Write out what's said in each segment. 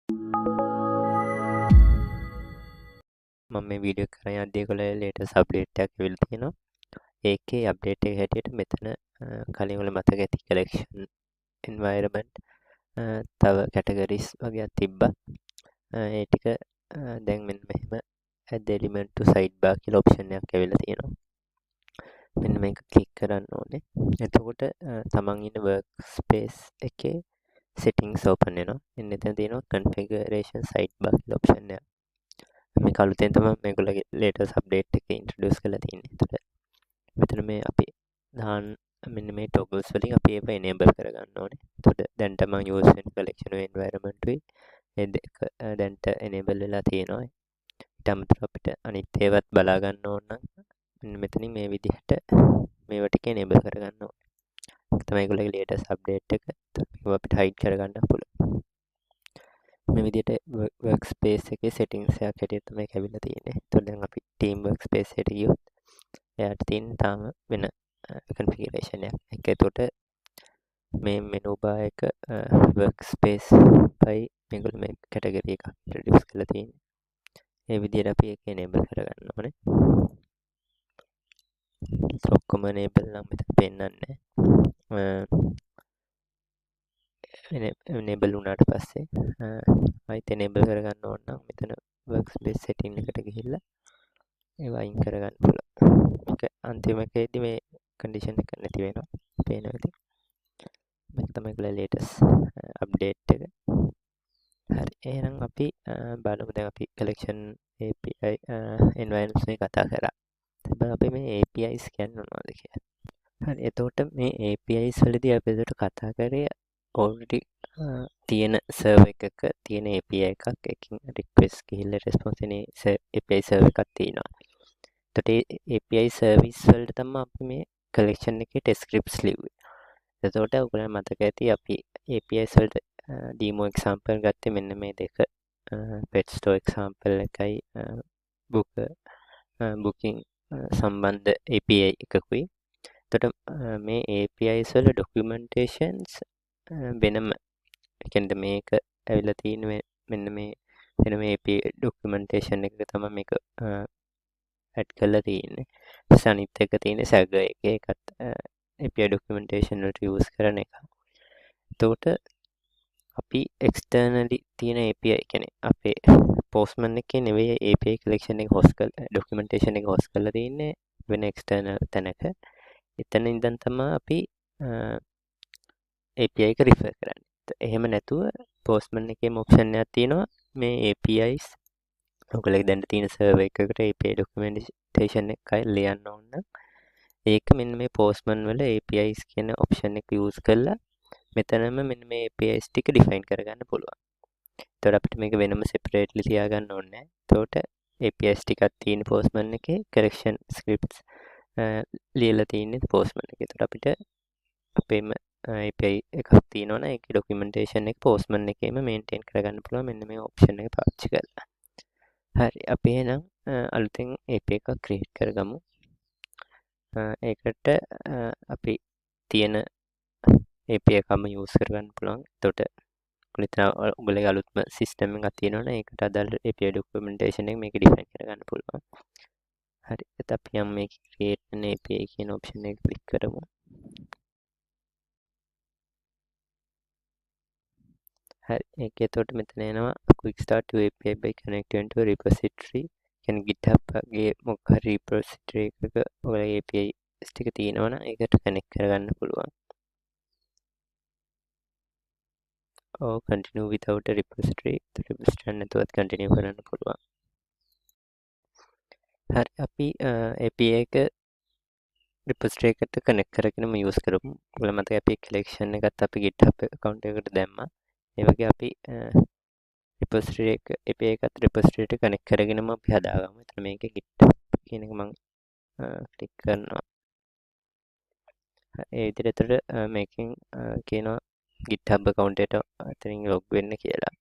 මම මේ වීඩියෝ කරන යද්දී ඒගොල්ලෝ ලේටස්ට් අප්ඩේට් එකක් ඇවිල්ලා තියෙනවා. ඒකේ අප්ඩේට් එක හැටියට මෙතන කලින් වල මතක ඇති collection environment තව categories වගේක් තිබ්බා. ඒ ටික දැන් මෙන්න මෙහෙම add element to sidebar කියලා ඔප්ෂන් එකක් ඇවිල්ලා තියෙනවා. මෙන්න මේක ක්ලික් කරන්න ඕනේ. එතකොට තමන් ඉන්න workspace එකේ settings open වෙනවා. එන්න එතන තියෙනවා configuration sidebar කියලා ඔප්ෂන් එකක්. මේක අලුතෙන් තමයි මේගොල්ලෝගේ latest update එකේ introduce කරලා තියෙන්නේ. එතකොට මෙතන මේ අපි දාන්න මෙන්න මේ toggles වලින් අපි ඒව enable කරගන්න ඕනේ. එතකොට දැන්ට මම use වෙන collection environment උයි ඒ දෙක දැන්ට enable වෙලා තියෙනවා. ඊට අමතරව අපිට අනිත් ඒවත් බලා ගන්න ඕන නම් මෙන්න මෙතනින් මේ විදිහට මේවා ටික enable කරගන්න ඕනේ. ඒක තමයි ඒගොල්ලෝගේ latest update එක. මේක අපිට hide කරගන්න පුළුවන්. මේ විදිහට workspace එකේ settings එකක් හැටියට තමයි කැවිලා තියෙන්නේ. එතකොට දැන් අපි team workspace එකට ගියොත් එයාට තියෙන තාම වෙන configuration එකක්. එතකොට මේ menu bar එක workspace by මේගොල්ලෝ මේ category එකක් introduce කරලා තියෙන්නේ. ඒ විදිහට අපි ඒක enable කරගන්න ඕනේ. ඔක්කොම enable නම් මෙතන පෙන්නන්නේ නැහැ. enable වුණාට පස්සේ ආයෙත් enable කරගන්න ඕන නම් මෙතන workspace setting එකට ගිහිල්ලා ඒවා අයින් කරගන්න පුළුවන්. මේක අන්තිමකේදී මේ condition එක නැති වෙනවා. පේනවා ඉතින්. මේක තමයි ඒගොල්ලෝ latest update එක. හරි. එහෙනම් අපි බලමු දැන් අපි collection API environments මේ කතා කරා. දැන් අපි මේ APIs කියන්නේ මොනවද කියලා. හරි. එතකොට මේ APIs වලදී අපි එතකොට කතා කරේ already තියෙන server එකක තියෙන API එකක් එකකින් request ගිහිල්ලා response එන API server එකක් තියෙනවා. එතකොට ඒ API service වලට තමයි අපි මේ collection එකේ test scripts ලිව්වේ. එතකොට ඔයගොල්ලන්ට මතක ඇති අපි APIs වලට demo example ගත්තේ මෙන්න මේ දෙක pet store example එකයි booking සම්බන්ධ API එකකුයි. එතකොට මේ APIs වල documentations වෙනම කියන්නේ මේක ඇවිල්ලා තියෙන්නේ මෙන්න මේ වෙනම API documentation එකක තමයි මේක add කරලා තියෙන්නේ. අනිත් එක තියෙන්නේ Swagger එකේ ඒකත් API documentation වලට use කරන එක. එතකොට අපි externally තියෙන API කියන්නේ අපේ Postman එකේ නෙවෙයි API collection එක host කරලා documentation එක host කරලා තියෙන්නේ වෙන external තැනක. එතන ඉඳන් තමයි අපි API එක refer කරන්නේ. එහෙම නැතුව Postman එකේම option එකක් තියෙනවා මේ APIs ඔයගොල්ලෝ දැන් තියෙන server එකකට API documentation එකයි ලියන්න ඕන නම් ඒක මෙන්න මේ Postman වල APIs කියන option එක use කරලා මෙතනම මෙන්න මේ APIs ටික define කරගන්න පුළුවන්. එතකොට අපිට මේක වෙනම separately තියාගන්න ඕනේ නැහැ. එතකොට APIs ටිකක් තියෙන Postman එකේ correction scripts ලියලා තියෙන්නේ Postman එකේ. එතකොට අපිට අපේම API එකක් තියෙනවනේ ඒකේ documentation එක Postman එකේම maintain කරගන්න පුළුවන් මෙන්න මේ option එක පාවිච්චි කරලා. හරි අපි එහෙනම් අලුතෙන් API එකක් create කරගමු. ඒකට අපි තියෙන API එකම use කරගන්න පුළුවන්. එතකොට ඔයගොල්ලෝගේ අලුත්ම system එකක් තියෙනවනේ ඒකට අදාළ API documentation එක මේක define කරගන්න පුළුවන්. හරි. එතකොට අපි යම් මේක create an API කියන option එක click කරමු. හරි. ඒක එතකොට මෙතන එනවා quick start to API by connecting to a repository. කියන්නේ GitHub වගේ මොකක් හරි repository එකක ඔයාලගේ API ටික තියෙනවා නම් ඒකට connect කරගන්න පුළුවන්. continue without a repository. repository නැතුවත් continue කරන්න පුළුවන්. හරි අපි API එක repository එකට connect කරගෙනම use කරමු. ඔයාලා මතක අපි collection එකත් අපි GitHub account එකකට දැම්මා. ඒ වගේ අපි repository එක API එකත් repository එකට connect කරගෙනම අපි හදාගමු. එතන මේකේ GitHub කියන එක මම ක්ලික් කරනවා. ඒ විදිහට මේකෙන් කියනවා GitHub account එකට අතරින් log වෙන්න කියලා.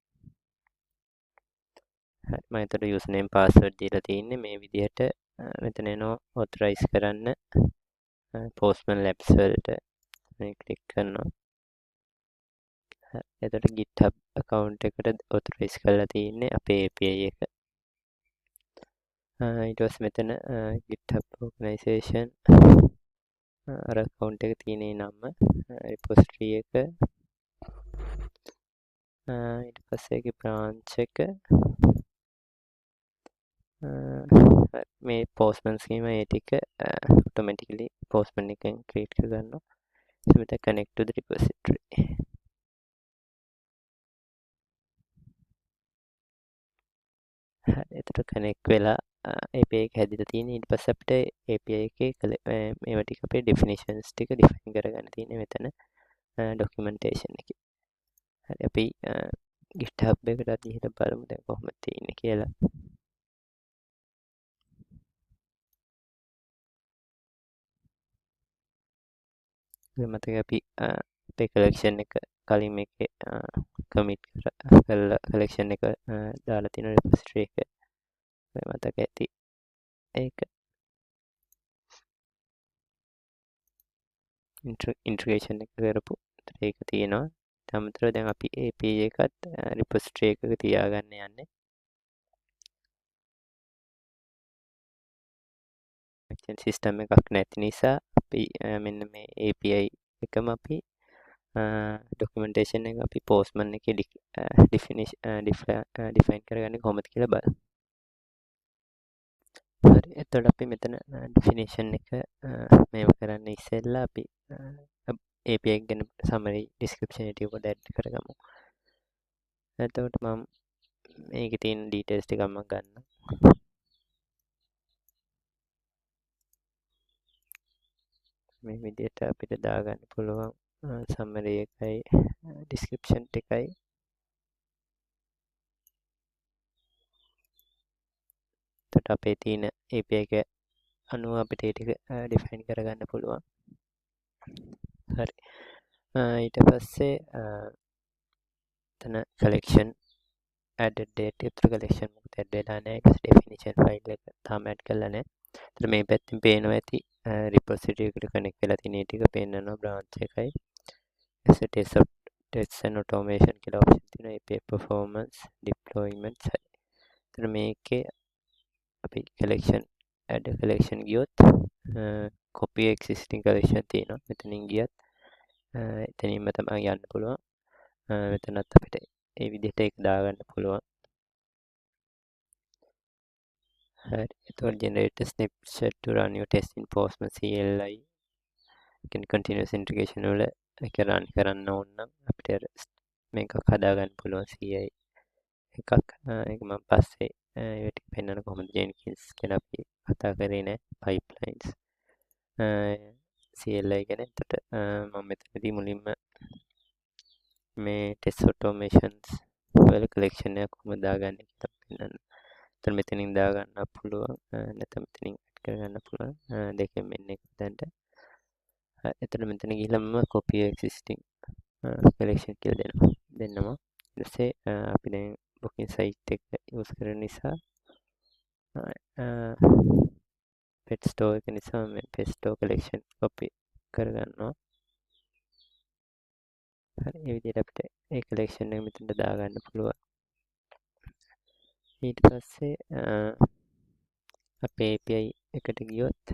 හරි මම එතකොට username password දීලා තියෙන්නේ මේ විදිහට මෙතන එනවා authorize කරන්න Postman Labs වලට මේ ක්ලික් කරනවා. එතකොට GitHub account එකට authorize කරලා තියෙන්නේ අපේ API එක. ඊට පස්සේ මෙතන GitHub organization අර account එක තියෙන නම repository එක ඊට පස්සේ ඒකේ branch එක මේ postman schema ඒ ටික automatically postman එකෙන් create කර ගන්නවා. මෙතන connect to the repository. හරි එතකොට connect වෙලා API එක හැදිලා තියෙන. ඊට පස්සේ අපිට API එකේ මේවා ටික අපේ definitions ටික define කරගන්න තියෙන්නේ මෙතන documentation එකේ. හරි අපි GitHub එකට ගිහින් බලමු දැන් කොහොමද තියෙන්නේ කියලා. මතක අපි අපේ collection එක කලින් මේකේ commit කරලා collection එක දාලා තියෙන repository එක මතක ඇති. ඒක integration එක කරපු ඒක තියෙනවා. අමතරව දැන් අපි API එකත් repository එකක තියාගන්න යන්නේ. සිස්ටම් එකක් නැති නිසා අපි මෙන්න මේ API එකම අපි documentation එක අපි postman එකේ define කරගන්නේ කොහොමද කියලා බලමු. හරි එතකොට අපි මෙතන definition එක මේව කරන්න ඉස්සෙල්ලා අපි API එක ගැන summary description එක පොඩ්ඩක් add කරගමු. එතකොට මම මේකේ තියෙන details ටික මම ගන්නවා. මේ විදිහට අපිට දාගන්න පුළුවන් summary එකයි description එකයි. එතකොට අපේ තියෙන API එක අනුව අපිට ඒ ටික define කරගන්න පුළුවන්. හරි. ඊට පස්සේ එතන collection added date උත්තර collection මොකද add වෙලා නැහැ. ඒක definition file එක තාම add කරලා නැහැ. එතන මේ පැත්තෙන් පේනවා ඇති repository එකට connect වෙලා තියෙන ටික පේන්නනවා branch එකයි. tests and automation කියලා option තියෙනවා. API performance deployment හරි. එතන මේකේ අපි collection add collection ගියොත් copy existing collection තියෙනවා. මෙතනින් ගියත් එතනින්ම තමයි යන්න පුළුවන්. මෙතනත් අපිට ඒ විදිහට ඒක දාගන්න පුළුවන්. හරි එතකොට generate a snapshot to run your test in Postman CLI continuous integration වල ඒක run කරන්න ඕන නම් අපිට මේකක් හදාගන්න පුළුවන් CI එකක්. ඒක මම පස්සේ ඒ ටික පෙන්නන කොහොමද Jenkins ගැන අපි කතා කරේ නෑ pipelines CLI ගැන. එතකොට මම මෙතනදී මුලින්ම මේ test automations වල collection එක කොහොමද දාගන්නේ කියලා පෙන්නන්න. එතන මෙතනින් දාගන්න පුළුවන් නැත්නම් මෙතනින් add කරගන්න පුළුවන් දෙකෙන් මෙන්න එක දැන්ට. එතන මෙතන ගිහලා මම copy existing collection කියලා දෙන්නවා. ඊට පස්සේ අපි දැන් booking site එක use කරන නිසා pet store එක නිසා මේ pet store collection copy කරගන්නවා. හරි මේ විදිහට අපිට ඒ collection එක මෙතනට දාගන්න පුළුවන්. ඊට පස්සේ අපේ API එකට ගියොත්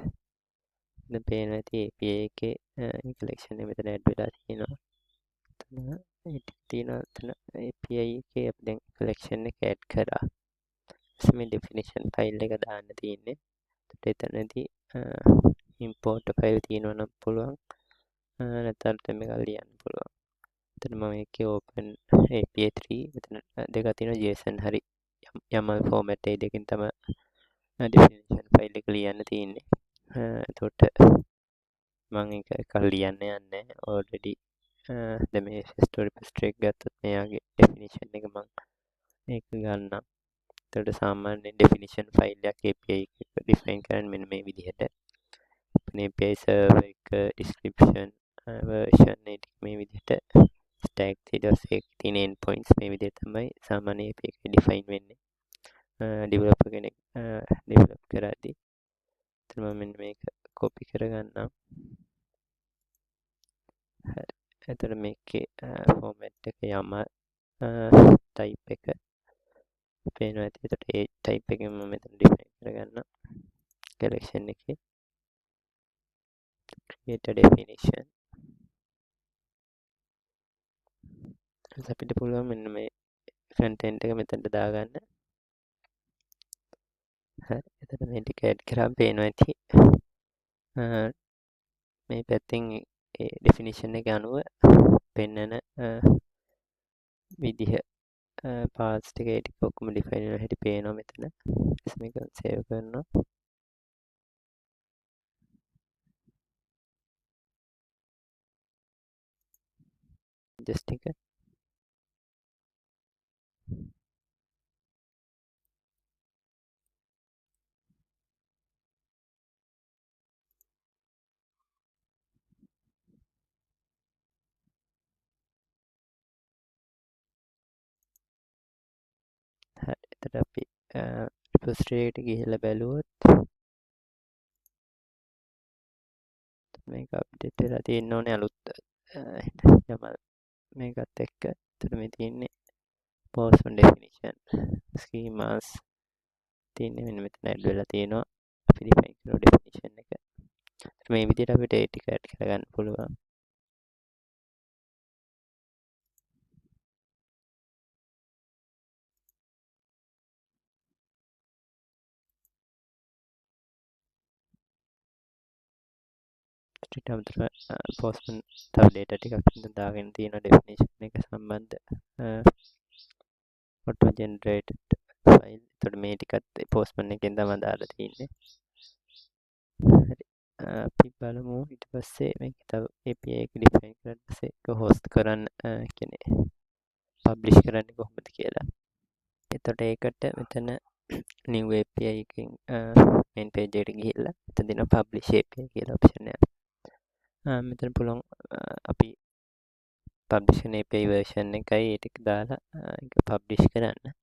දැන් පේනවා ඇති API එකේ collection එක මෙතන add වෙලා තියෙනවා. එතන ඒ ටික තියෙනවා. එතන API එකේ අපි දැන් collection එක add කරා. මේ definition file එක දාන්න තියෙන්නේ. එතකොට එතනදී import file තියෙනවා නම් පුළුවන්. නැත්නම් මේක ලියන්න පුළුවන්. එතන මම ඒකේ open API 3 මෙතන දෙකක් තියෙනවා JSON හරි YAML format ඒ දෙකෙන් තමයි definition file එක ලියන්න තියෙන්නේ. එතකොට මම ඒක එකක් ලියන්න යන්නේ already දැන් මේ story streak ගත්තොත් මෙයාගේ definition එක මම ඒක ගන්නම්. එතකොට සාමාන්‍ය definition file එකක් API එක define කරන්න මෙන්න මේ විදිහට අපේ API server එක description version ඒ ටික මේ විදිහට stack ඊට පස්සේ තියෙන endpoints මේ විදිහට තමයි සාමාන්‍ය API එක define වෙන්නේ developer කෙනෙක් develop කරද්දී. එතන මම මෙන්න මේක copy කරගන්නම්. හරි එතකොට මේකේ ෆෝමැට් එක යම ටයිප් එක පේනවා ඇති. එතකොට ඒ ටයිප් එකෙන් මම මෙතන ඩිෆයින් කරගන්න කලෙක්ෂන් එකේ create a definition. අපිට පුළුවන් මෙන්න මේ ෆ්‍රන්ට් එන්ඩ් එක මෙතනට දාගන්න. හරි. එතකොට මේ ටික ඇඩ් කරාම පේනවා ඇති. මේ පැත්තෙන් ඒ ඩෙෆිනිෂන් එක අනුව පෙන්නන විදිහ පාර්ට්ස් ටික ඒ ටික ඔක්කොම ඩිෆයින් වෙන හැටි පේනවා මෙතන. මේක සේව් කරනවා. ජස්ට් එක හරි. එතකොට අපි රිපොසිටරි එකට ගිහිල්ලා බැලුවොත් මේක අප්ඩේට් වෙලා තියෙන්න ඕනේ අලුත් යමල් මේකත් එක්ක. එතකොට මේ තියෙන්නේ postman definition schemas තියෙන්නේ මෙන්න මෙතන ඇඩ් වෙලා තියෙනවා. අපි ඩිෆයින් කරන ඩෙෆිනිෂන් එක. මේ විදිහට අපිට ඒ ටික ඇඩ් කරගන්න පුළුවන්. ඊට අමතරව postman තව data ටිකක් දාගෙන තියෙන definition එක සම්බන්ධ auto generated file. එතකොට මේ ටිකත් postman එකෙන් තමයි දාලා තියෙන්නේ. හරි. අපි බලමු ඊට පස්සේ මේක තව API එක ඩිෆයින් කරලා පස්සේ ඒක host කරන්න කියන්නේ publish කරන්නේ කොහොමද කියලා. එතකොට ඒකට මෙතන new API එකකින් main page එකට ගිහිල්ලා මෙතන දෙන publish API කියලා option එක. මෙතන පුළුවන් අපි publish කරන API version එකයි ඒ ටික දාලා ඒක publish කරන්න.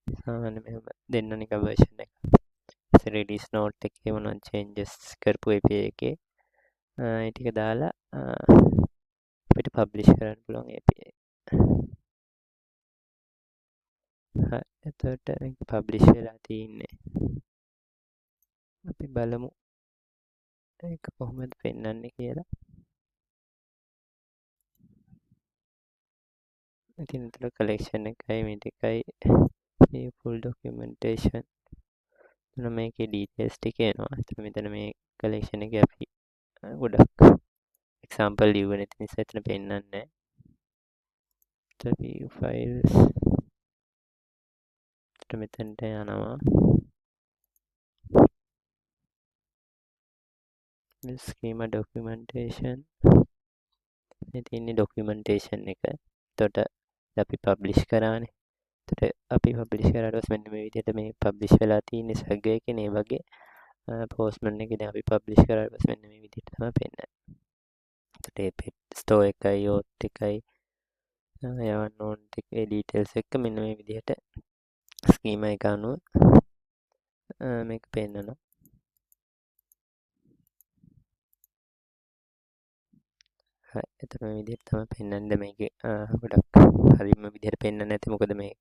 සාමාන්‍ය මෙහෙම දෙන්න නිකන් version එක. ඊට release note එකේ මොනවා changes කරපු API එකේ ඒ ටික දාලා අපිට publish කරන්න පුළුවන් API. හරි. එතකොට මේක publish වෙලා තියෙන්නේ. අපි බලමු ඒක කොහොමද පෙන්වන්නේ කියලා. ඉතින් උතර collection එකයි මේ ටිකයි මේ full documentation. එතන මේකේ details ටික එනවා. එතන මෙතන මේ collection එකේ අපි ගොඩක් example ලියුවේ නැති නිසා එතන පෙන්වන්නේ නැහැ. view files මෙතනට යනවා. schema documentation මේ තියෙන්නේ documentation එක. එතකොට අපි publish කරානේ. එතකොට අපි publish කරාට පස්සේ මෙන්න මේ විදිහට මේ publish වෙලා තියෙන sag එකේ මේ වගේ postman එකේ දැන් අපි publish කරාට පස්සේ මෙන්න මේ විදිහට තමයි පෙන්නන්නේ. එතකොට මේ pet store එකයි yacht එකයි යවන්න ඕන ටිකේ details එක මෙන්න මේ විදිහට schema එක අනුව මේක පෙන්නනවා. හරි. එතකොට මේ විදිහට තමයි පෙන්වන්නේ. මේකේ ගොඩක් හරියම විදිහට පෙන්වන්නේ නැති මොකද මේ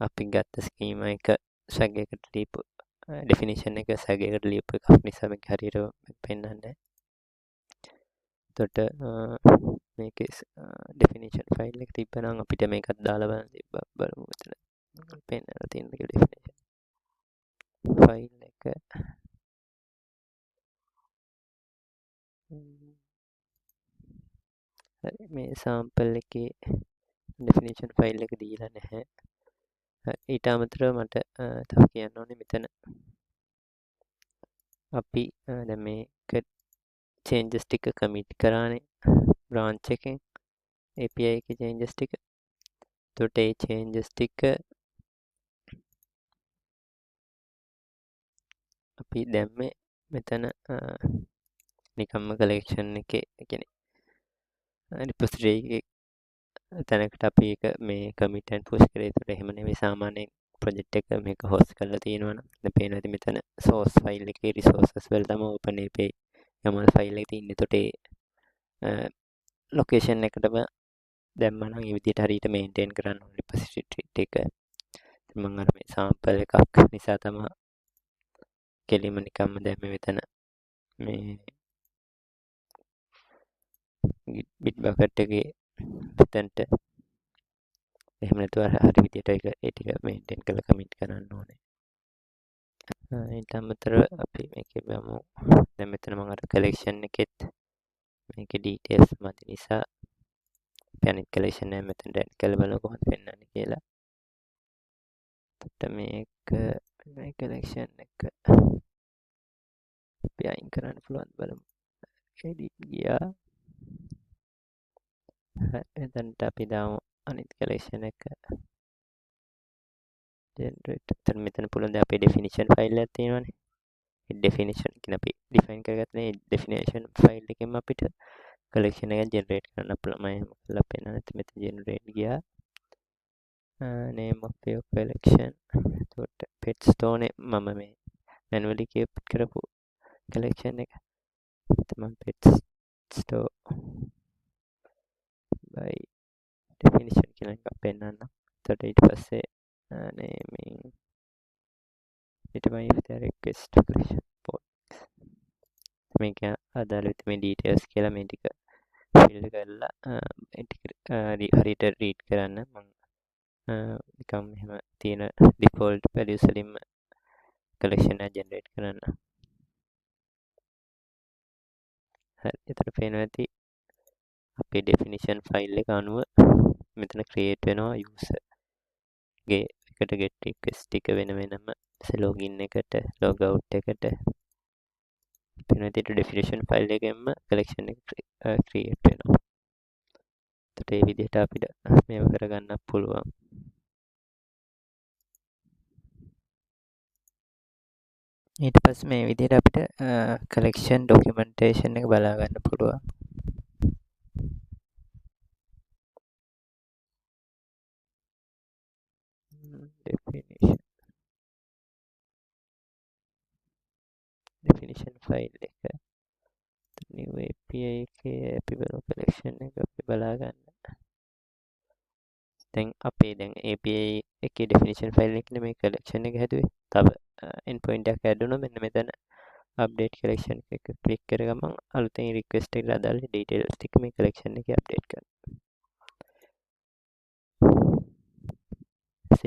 අපි ගත්ත schema එක sag එකට ලියපු definition එක sag එකට ලියපු එකක් නිසා මේක හරියට පෙන්වන්නේ නැහැ. එතකොට මේකේ definition file එක තිබ්බනම් අපිට මේකත් දාලා බලමු මෙතන පෙන්වලා තියෙන definition file එක හරි. මේ sample එකේ definition file එක දීලා නැහැ. ඊට අමතරව මට තව කියන්න ඕනේ මෙතන අපි දැන් මේක changes ටික commit කරානේ branch එකෙන් API එකේ changes ටික. එතකොට ඒ changes ටික අපි දැම්මේ මෙතන නිකම්ම collection එකේ කියන්නේ repository එකේ තැනකට අපි ඒක මේ commit and push කරේ. ඒතකොට එහෙම නෙවෙයි සාමාන්‍යයෙන් ප්‍රොජෙක්ට් එක මේක හොස්ට් කරලා තියෙනවා නම් දැන් පේනවා ඇති මෙතන source file එකේ resources වල තමයි OpenAPI YAML file එක තියෙන්නේ. එතකොට ඒ location එකටම දැම්මම නම් මේ විදිහට හරියට maintain කරන්න ඕනේ repository එක. මම අර මේ sample එකක් නිසා තමයි කෙලින්ම නිකම්ම දැම්මේ මෙතන මේ Bitbucket එකේ මෙතනට. එහෙම නැතුව හරි විදිහට ඒක ඒ ටික මේන්ටේන් කරලා කමිට් කරන්න ඕනේ. ඊට අමතරව අපි මේකේ බලමු. දැන් මෙතන මම අර collection එකෙත් මේකේ details මත නිසා අපි අනිත් collection එක මෙතනට add කරලා බලමු කොහොමද පෙන්වන්නේ කියලා. එතකොට මේක මේ collection එක අපි අයින් කරන්න පුළුවන් බලමු. edit ගියා. එතනට අපි දාමු අනිත් collection එක generate. එතන මෙතන පුළුවන් දැන් අපේ definition file එකක් තියෙනවානේ. ඒ definition කියන අපි define කරගත්තනේ ඒ definition file එකෙන් අපිට collection එක generate කරන්න පුළුවන්. මම එහෙම කරලා පෙන්නන්න. මෙතන generate ගියා. name of your collection. එතකොට pet store මම මේ manually keep කරපු collection එක. මම pet store by definition කියන එක පෙන්නන්න. එතකොට ඊට පස්සේ naming determine if the request collection box මේක අදාළ මේ details කියලා මේ ටික fill කරලා ඒ ටික හරියට read කරන්න මම නිකම් එහෙම තියෙන default values වලින්ම collection එක generate කරන්න. හරි. එතකොට පේනවා ඇති අපේ definition file එක අනුව මෙතන create වෙනවා user ගේ එකට get request ටික වෙන වෙනම login එකට log out එකට පේනවා ඇති definition file එකෙන්ම collection එක create වෙනවා. එතකොට මේ විදිහට අපිට මේව කරගන්න පුළුවන්. ඊට පස්සේ මේ විදිහට අපිට collection documentation එක බලා ගන්න පුළුවන්. definition file එක new API එකේ අපි බලමු collection එක අපි බලා ගන්න. දැන් අපේ දැන් API එකේ definition file එකේ මේ collection එක හැදුවේ. තව endpoint එකක් add වුණා මෙන්න මෙතන update collection එක click කර ගමන් අලුතෙන් request එකට අදාළ details ටික මේ collection එකේ update කරනවා.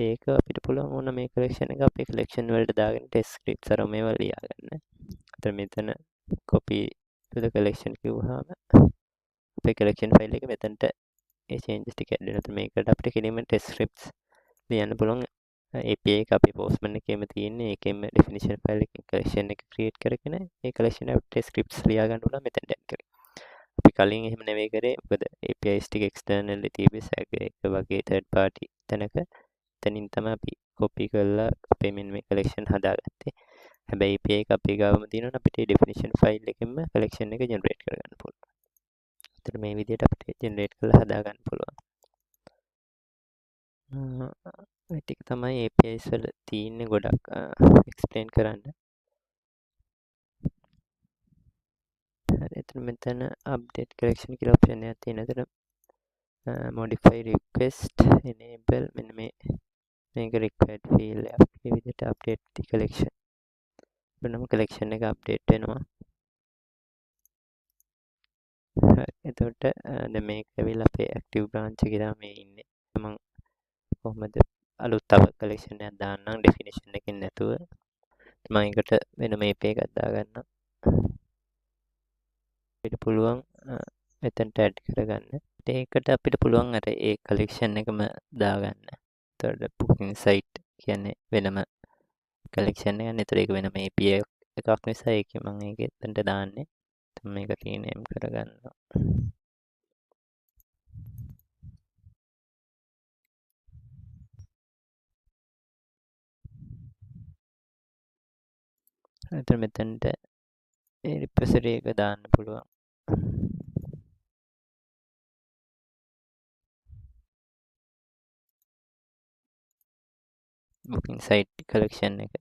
ඒක අපිට පුළුවන් වුණා මේ collection එක අපේ collection වලට දාගෙන test scripts අර මේවා ලියා ගන්න. අතන මෙතන copy to the collection කිව්වහම අපේ collection file එක මෙතනට ඒ changes ටික add වෙනවා. මේකට අපිට කෙලින්ම test scripts ලියන්න පුළුවන්. API එක අපේ Postman එකේම තියෙන්නේ. ඒකෙන්ම definition file එකකින් collection එක create කරගෙන ඒ collection එකට test scripts ලියා ගන්න උනා මෙතනට add කරේ. අපි කලින් එහෙම නෙවෙයි කරේ. මොකද APIs ටික externally තිබ්බේ SAG එක වගේ third party තැනක. එතනින් තමයි අපි copy කරලා අපේ මෙන්න මේ collection හදාගත්තේ. හැබැයි API එක අපේ ගාවම තියෙනවනේ අපිට මේ definition file එකෙන්ම collection එක generate කරගන්න පුළුවන්. ඒතර මේ විදිහට අපිට generate කරලා හදාගන්න පුළුවන්. ඒ ටික තමයි APIs වල තියෙන්නේ ගොඩක් explain කරන්න. හරි. එතන මෙතන update collection කියලා option එකක් තියෙනවා. එතන modify request enable මෙන්න මේක required field එකක්. මේ විදිහට update the collection. වෙනම collection එක update වෙනවා. හරි. එතකොට දැන් මේක ඇවිල්ලා අපේ active branch එකේ තමයි ඉන්නේ. මම කොහොමද අලුත් තව collection එකක් දාන්නම් definition එකකින් නැතුව. මම ඒකට වෙනම API එකක් දාගන්නම්. අපිට පුළුවන් මෙතනට add කරගන්න. ඒකට අපිට පුළුවන් අර ඒ collection එකම දාගන්න. එතකොට booking site කියන්නේ වෙනම collection එකක්. ඒතර ඒක වෙනම API එකක් නිසා ඒකේ මම ඒක එතනට දාන්නේ. මේක rename කරගන්නවා. එතන මෙතනට ඒ repository එක දාන්න පුළුවන්. booking site collection එක.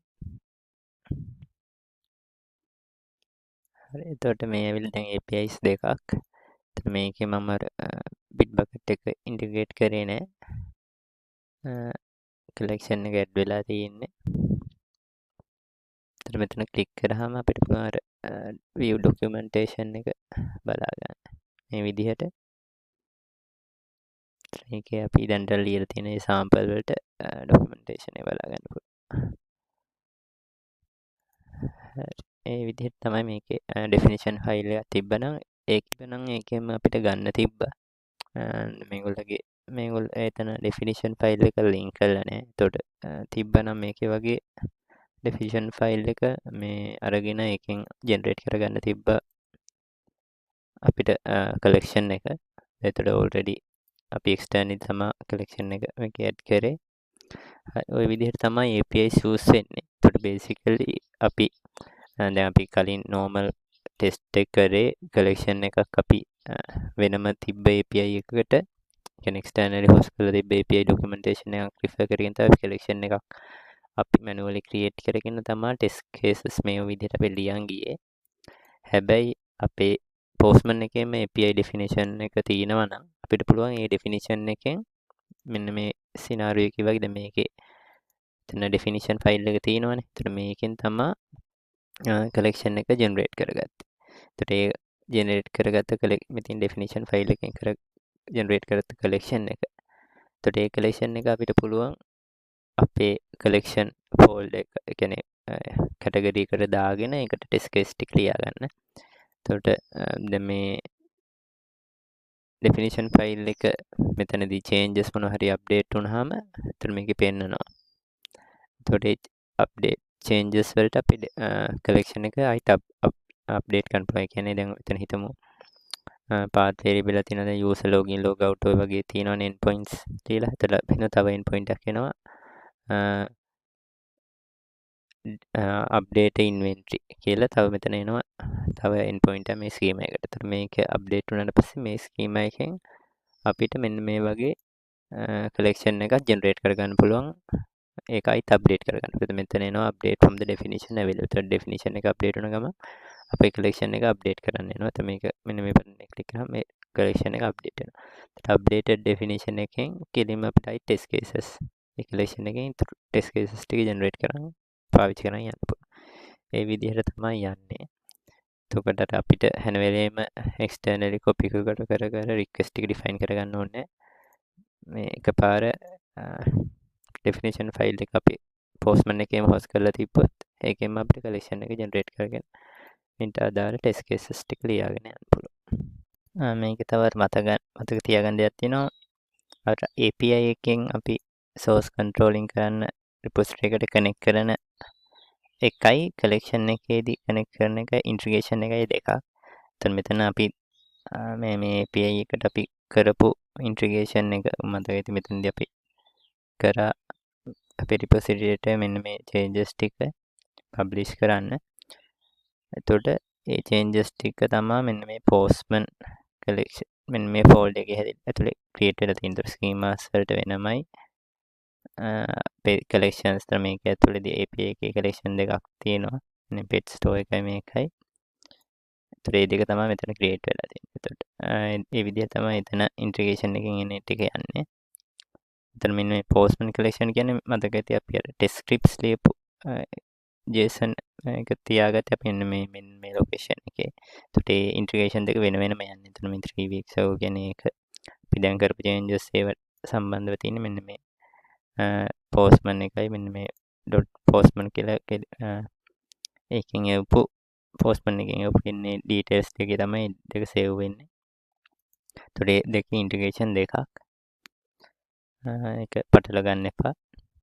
හරි. එතකොට මේ ඇවිල්ලා දැන් APIs දෙකක්. එතකොට මේකේ මම අර Bitbucket එක ඉන්ටිග්‍රේට් කරේ නෑ. collection එක ඇඩ් වෙලා තියෙන්නේ. එතකොට මෙතන ක්ලික් කරාම අපිට පුළුවන් අර view documentation එක බලා ගන්න. මේ විදිහට. මේකේ අපි දැන් ලියලා තියෙන මේ sample වලට documentation එක බලා ගන්න පුළුවන්. ඒ විදිහට තමයි මේකේ definition file එකක් තිබ්බනම් ඒකෙම අපිට ගන්න තිබ්බා. මේගොල්ලෝ එතන definition file එක link කරලා නැහැ. එතකොට තිබ්බනම් මේකේ වගේ definition file එක මේ අරගෙන ඒකෙන් generate කරගන්න තිබ්බා අපිට collection එක. එතකොට already අපි externally තමයි collection එක මේකේ add කරේ. ওই විදිහට තමයි APIs use වෙන්නේ. එතකොට basically අපි දැන් අපි කලින් normal test එක කරේ collection එකක් අපි වෙනම තිබ්බ API එකකට කියන්නේ externally host කරලා තිබ්බ API documentation එකක් refer කරගෙන තමයි collection එකක් අපි manually create කරගෙන තමයි test cases මේ විදිහට අපි ලියන් ගියේ. හැබැයි අපේ Postman එකේම API definition එක තියෙනවා නම් අපිට පුළුවන් මේ definition එකෙන් මෙන්න මේ scenario එක වගේ දැන් මේකේ එතන definition file එක තියෙනවනේ. එතන මේකෙන් තමයි collection එක generate කරගත්තේ. එතකොට ඒ generate කරගත්ත මෙතන definition file එකෙන් generate කරගත්ත collection එක. එතකොට ඒ collection එක අපිට පුළුවන් අපේ collection folder එක කියන්නේ category එකට දාගෙන ඒකට test case ටික ලියා ගන්න. එතකොට දැන් මේ definition file එක මෙතනදී changes මොනවා හරි update වුණාම එතන මේකේ පෙන්නනවා. එතකොට ඒ update changes වලට අපි collection එක ආයිත් update කරන්න පුළුවන්. කියන්නේ දැන් එතන හිතමු path variable එක තියෙනවා. දැන් user login log out ඔය වගේ තියෙනවනේ endpoints කියලා. එතකොට වෙන තව endpoint එකක් එනවා. update inventory කියලා තව මෙතන එනවා. තව endpoint එක මේ schema එකට. එතකොට මේක update වුණාට පස්සේ මේ schema එකෙන් අපිට මෙන්න මේ වගේ collection එකක් generate කරගන්න පුළුවන්. ඒක අයිත් අප්ඩේට් කරගන්න. එතකොට මෙතන එනවා update from the definition available. එතකොට definition එක අප්ඩේට් වුණ ගමන් අපේ collection එක අප්ඩේට් කරන්න එනවා. එතකොට මේක මෙන්න මේ button එක ක්ලික් කරාම මේ collection එක අප්ඩේට් වෙනවා. එතකොට updated definition එකෙන් කෙලින්ම අපිට test cases මේ collection එකෙන් test cases ටික generate කරන් පාවිච්චි කරන් යන්න පුළුවන්. ඒ විදිහට තමයි යන්නේ. එතකොට අපිට හැම වෙලේම externally copy කර request ටික define කරගන්න ඕනේ. මේ එකපාර definition file එක අපි Postman එකේම host කරලා තිබ්බොත් ඒකෙන්ම අපිට collection එක generate කරගෙන ඊට අදාළ test cases ටික ලියාගෙන යන්න පුළුවන්. මේක තව මතක තියාගන්න දෙයක් තියෙනවා. අර API එකෙන් අපි source controlling කරන්න repository එකට connect කරන එකයි collection එකේදී connect කරන එක integration එකයි දෙකක්. එතන මෙතන අපි මේ API එකට අපි කරපු integration එක මතක ඇති මෙතනදී අපි කරා අපේ repository එකට මෙන්න මේ changes ටික publish කරන්න. එතකොට ඒ changes ටික තමයි මෙන්න මේ Postman collection මෙන්න මේ folder එකේ ඇතුලේ create වෙලා තියෙන schemas වලට වෙනමයි අපේ collections තර මේක ඇතුලේදී API එකේ collection දෙකක් තියෙනවා. මේ pet store එකයි මේකයි. ඒතර මේ දෙක තමයි මෙතන create වෙලා තියෙන්නේ. එතකොට මේ විදිහ තමයි එතන integration එකෙන් එන ටික යන්නේ. එතන මෙන්න මේ Postman collection කියන්නේ මතක ඇති අපි අර test scripts ලියපු JSON එක තියාගත්තේ අපි මේ location එකේ. එතකොට මේ integration දෙක වෙන වෙනම යන්නේ. එතන මේ 3 weeks අව කියන්නේ ඒක අපි දැන් කරපු changes ඒවට සම්බන්ධව තියෙන මෙන්න මේ Postman එකයි මෙන්න මේ .postman කියලා ඒකෙන් එවපු Postman එකෙන් එවපු ඉන්නේ details ටික තමයි දෙක save වෙන්නේ. එතකොට දෙකේ integration දෙකක්. ඒක පටල ගන්න එපා.